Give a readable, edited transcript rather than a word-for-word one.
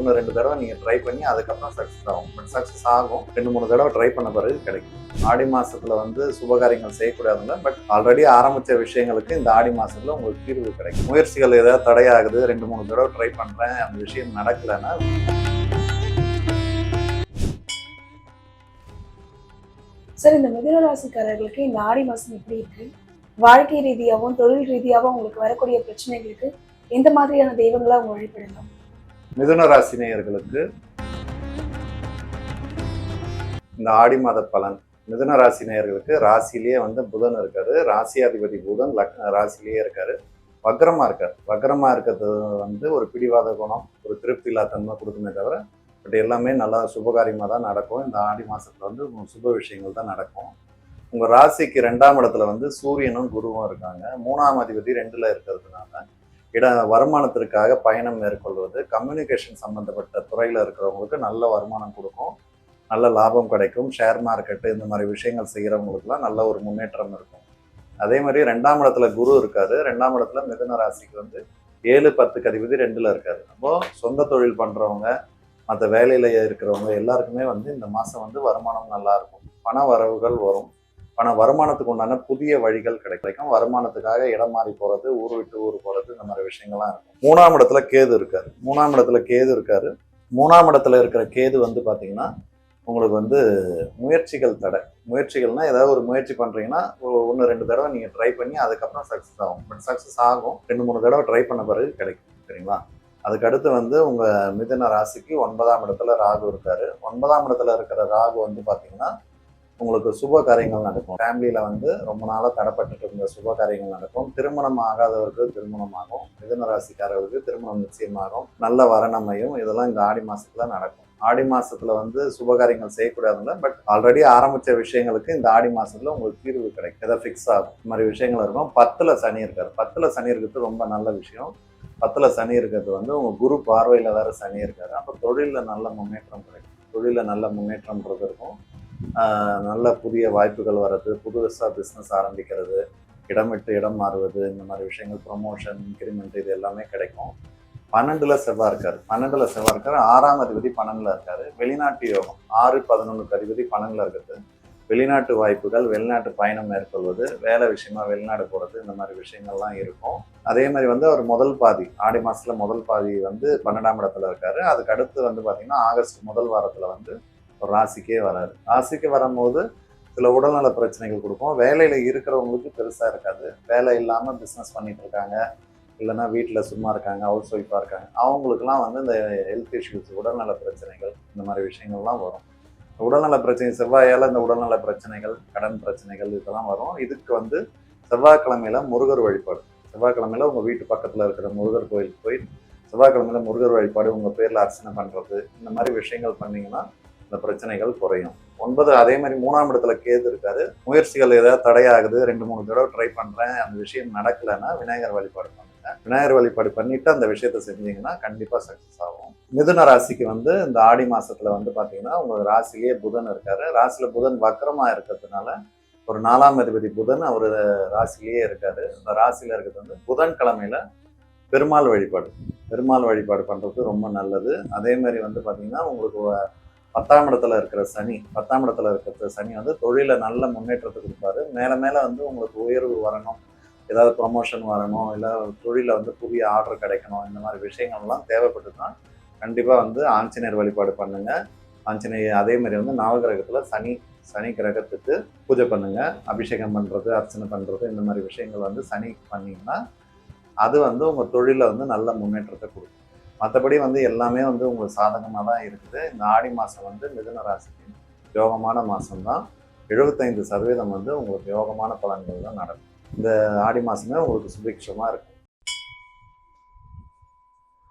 1 2 தடவை நீங்கள் ட்ரை பண்ணி அதுக்கப்புறம் சக்ஸஸ் ஆகும். பட் சக்ஸஸ் ஆகும் 2 3 தடவை ட்ரை பண்ண பிறகு கிடைக்கும். ஆடி மாதத்தில் வந்து சுபகாரியங்கள் செய்யக்கூடாதுங்க. பட் ஆல்ரெடி ஆரம்பித்த விஷயங்களுக்கு இந்த ஆடி மாதத்தில் உங்களுக்கு தீர்வு கிடைக்கும். முயற்சிகள் ஏதாவது தடையாகுது, 2 3 தடவை ட்ரை பண்ணுறேன், அந்த விஷயம் நடக்கலைன்னா சார், இந்த மிதுன ராசிக்காரர்களுக்கு இந்த ஆடி மாதம் எப்படி இருக்கு? வாழ்க்கை ரீதியாகவும் தொழில் ரீதியாகவும் உங்களுக்கு வரக்கூடிய பிரச்சனைகளுக்கு எந்த மாதிரியான தெய்வங்களா அவங்க வழிபடலாம்? மிதுன ராசி நேயர்களுக்கு இந்த ஆடி மாத பலன், மிதுன ராசி நேயர்களுக்கு ராசியிலேயே வந்து புதன் இருக்காரு. ராசியாதிபதி புதன் ராசியிலேயே இருக்காரு. வக்ரமா இருக்காரு. வக்ரமா இருக்கிறது வந்து ஒரு பிடிவாத குணம், ஒரு திருப்தி இல்லா தன்மை கொடுக்குமே தவிர பட் எல்லாமே நல்லா சுபகாரியமாக தான் நடக்கும். இந்த ஆடி மாதத்தில் வந்து சுப விஷயங்கள் தான் நடக்கும். உங்கள் ராசிக்கு 2ஆம் இடத்துல வந்து சூரியனும் குருவும் இருக்காங்க. 3ஆம் அதிபதி 2ல் இருக்கிறதுனால வருமானத்திற்காக பயணம் மேற்கொள்வது, கம்யூனிகேஷன் சம்மந்தப்பட்ட துறையில் இருக்கிறவங்களுக்கு நல்ல வருமானம் கொடுக்கும், நல்ல லாபம் கிடைக்கும். ஷேர் மார்க்கெட்டு இந்த மாதிரி விஷயங்கள் செய்கிறவங்களுக்குலாம் நல்ல ஒரு முன்னேற்றம் இருக்கும். அதே மாதிரி 2ஆம் இடத்துல குரு இருக்காரு. 2ஆம் இடத்துல மிதுன ராசிக்கு வந்து 7 10 அதிபதி 2ல் இருக்காரு. அப்போது சொந்த தொழில் பண்ணுறவங்க, மற்ற வேலையில் இருக்கிறவங்க எல்லாருக்குமே வந்து இந்த மாதம் வந்து வருமானம் நல்லா இருக்கும். பண வரவுகள் வரும். பண வருமானத்துக்கு உண்டான புதிய வழிகள் கிடைக்கும். வருமானத்துக்காக இடம் மாறி போகிறது, ஊர் விட்டு ஊர் போகிறது, இந்த மாதிரி விஷயங்கள்லாம் இருக்கும். 3ஆம் இடத்துல கேது இருக்காரு. 3ஆம் இடத்துல கேது இருக்காரு. 3ஆம் இடத்துல இருக்கிற கேது வந்து பார்த்தீங்கன்னா உங்களுக்கு வந்து முயற்சிகள் தடை. முயற்சிகள்னால் ஏதாவது ஒரு முயற்சி பண்ணுறீங்கன்னா 1 2 தடவை நீங்கள் ட்ரை பண்ணி அதுக்கப்புறம் சக்ஸஸ் ஆகும். பட் சக்ஸஸ் ஆகும் 2 3 தடவை ட்ரை பண்ண பிறகு கிடைக்கும். சரிங்களா? அதுக்கடுத்து வந்து உங்கள் மிதுன ராசிக்கு 9ஆம் இடத்துல ராகு இருக்காரு. 9ஆம் இடத்துல இருக்கிற ராகு வந்து பார்த்தீங்கன்னா உங்களுக்கு சுப காரியங்கள் நடக்கும். ஃபேமிலியில் வந்து ரொம்ப நாளாக தடைப்பட்டு இருந்த சுப காரியங்கள் நடக்கும். திருமணம் ஆகாதவருக்கு திருமணமாகும். மிதுன ராசிக்காரர்களுக்கு திருமணம் நிச்சயமாகும். நல்ல வரணமையும் இதெல்லாம் இந்த ஆடி மாதத்துல நடக்கும். ஆடி மாதத்துல வந்து சுபகாரியங்கள் செய்யக்கூடாதுங்க. பட் ஆல்ரெடி ஆரம்பித்த விஷயங்களுக்கு இந்த ஆடி மாதத்துல உங்களுக்கு தீர்வு கிடைக்கும். எதாவது ஃபிக்ஸ் ஆகும். இந்த மாதிரி விஷயங்கள் இருக்கும். 10ல் சனி இருக்காரு. 10ல் சனி இருக்கிறது ரொம்ப நல்ல விஷயம். 10ல் சனி இருக்கிறது வந்து உங்கள் குரு பார்வையில் வேறு சனி இருக்காரு. அப்போ தொழிலில் நல்ல முன்னேற்றம் கிடைக்கும். தொழிலில் நல்ல முன்னேற்றம்ன்றது இருக்கும். நல்ல புதிய வாய்ப்புகள் வர்றது, புதுசாக பிஸ்னஸ் ஆரம்பிக்கிறது, இடம் விட்டு இடம் மாறுவது, இந்த மாதிரி விஷயங்கள், ப்ரொமோஷன், இன்க்ரிமெண்ட் இது எல்லாமே கிடைக்கும். 12ல் செவ்வாய் இருக்காரு. 12ல் செவ்வாய் இருக்காரு. 6ஆம் அதிபதி 12ல் இருக்காரு. வெளிநாட்டு யோகம் 6 11 அதிபதி 12ல் இருக்கிறது. வெளிநாட்டு வாய்ப்புகள், வெளிநாட்டு பயணம் மேற்கொள்வது, வேலை விஷயமா வெளிநாடு போகிறது, இந்த மாதிரி விஷயங்கள்லாம் இருக்கும். அதே மாதிரி வந்து அவர் முதல் பாதி ஆடி மாதத்தில் முதல் பாதி வந்து 12ஆம் இடத்துல இருக்காரு. அதுக்கு அடுத்து வந்து பார்த்தீங்கன்னா ஆகஸ்ட் முதல் வாரத்தில் வந்து ஒரு ராசிக்கே வராரு. ராசிக்கு வரும்போது சில உடல்நல பிரச்சனைகள் கொடுக்கும். வேலையில் இருக்கிறவங்களுக்கு பெருசாக இருக்காது. வேலை இல்லாமல் பிஸ்னஸ் பண்ணிட்டு இருக்காங்க, இல்லைன்னா வீட்டில் சும்மா இருக்காங்க, ஹவுஸ் ஒய்ஃபாக இருக்காங்க, அவங்களுக்குலாம் வந்து இந்த ஹெல்த் இஷ்யூஸ், உடல்நல பிரச்சனைகள், இந்த மாதிரி விஷயங்கள்லாம் வரும். உடல்நல பிரச்சனை செவ்வாயால் இந்த உடல்நல பிரச்சனைகள், கடன் பிரச்சனைகள் இதெல்லாம் வரும். இதுக்கு வந்து செவ்வாய்க்கிழமையில முருகர் வழிபாடு, செவ்வாய்க்கிழமையில உங்கள் வீட்டு பக்கத்தில் இருக்கிற முருகர் கோயிலுக்கு போய் செவ்வாய்க்கிழமையில முருகர் வழிபாடு, உங்கள் பேரில் அர்ச்சனை பண்ணுறது, இந்த மாதிரி விஷயங்கள் பண்ணிங்கன்னா இந்த பிரச்சனைகள் குறையும். 9 அதே மாதிரி 3ஆம் இடத்துல கேது இருக்காரு. முயற்சிகள் ஏதாவது தடையாகுது, 2 3 தடவை ட்ரை பண்ணுறேன், அந்த விஷயம் நடக்கலைன்னா விநாயகர் வழிபாடு பண்ணுங்க. விநாயகர் வழிபாடு பண்ணிட்டு அந்த விஷயத்த செஞ்சீங்கன்னா கண்டிப்பாக சக்ஸஸ் ஆகும். மிதுன ராசிக்கு வந்து இந்த ஆடி மாசத்துல வந்து பார்த்தீங்கன்னா உங்கள் ராசிலேயே புதன் இருக்காரு. ராசியில் புதன் வக்கரமாக இருக்கிறதுனால ஒரு 4ஆம் அதிபதி புதன் அவர் ராசிலேயே இருக்காரு. அந்த ராசியில் இருக்கிறது வந்து புதன்கிழமையில பெருமாள் வழிபாடு, பெருமாள் வழிபாடு பண்ணுறது ரொம்ப நல்லது. அதே மாதிரி வந்து பார்த்தீங்கன்னா உங்களுக்கு 10ஆம் இடத்துல இருக்கிற சனி, 10ஆம் இடத்துல இருக்கிற சனி வந்து தொழிலில் நல்ல முன்னேற்றத்தை கொடுப்பாரு. மேலே மேலே வந்து உங்களுக்கு உயர்வு வரணும், ஏதாவது ப்ரொமோஷன் வரணும், இல்லை தொழிலில் வந்து புதிய ஆர்டர் கிடைக்கணும், இந்த மாதிரி விஷயங்கள்லாம் தேவைப்பட்டுதுன்னா கண்டிப்பாக வந்து ஆஞ்சநேயர் வழிபாடு பண்ணுங்கள். ஆஞ்சநேயர் அதே மாதிரி வந்து நவகிரகத்தில் சனி கிரகத்துக்கு பூஜை பண்ணுங்கள். அபிஷேகம் பண்ணுறது, அர்ச்சனை பண்ணுறது, இந்த மாதிரி விஷயங்கள் வந்து சனி பண்ணிங்கன்னா அது வந்து உங்கள் தொழிலில் வந்து நல்ல முன்னேற்றத்தை கொடுக்கும். மற்றபடி வந்து எல்லாமே வந்து உங்களுக்கு சாதகமாக தான் இருக்குது. இந்த ஆடி மாதம் வந்து மிதுன ராசிக்கு யோகமான மாதம்தான். 75% வந்து உங்களுக்கு யோகமான பலன்கள் தான் நடக்கும். இந்த ஆடி மாதமே உங்களுக்கு சுபிக்ஷமாக இருக்கும்.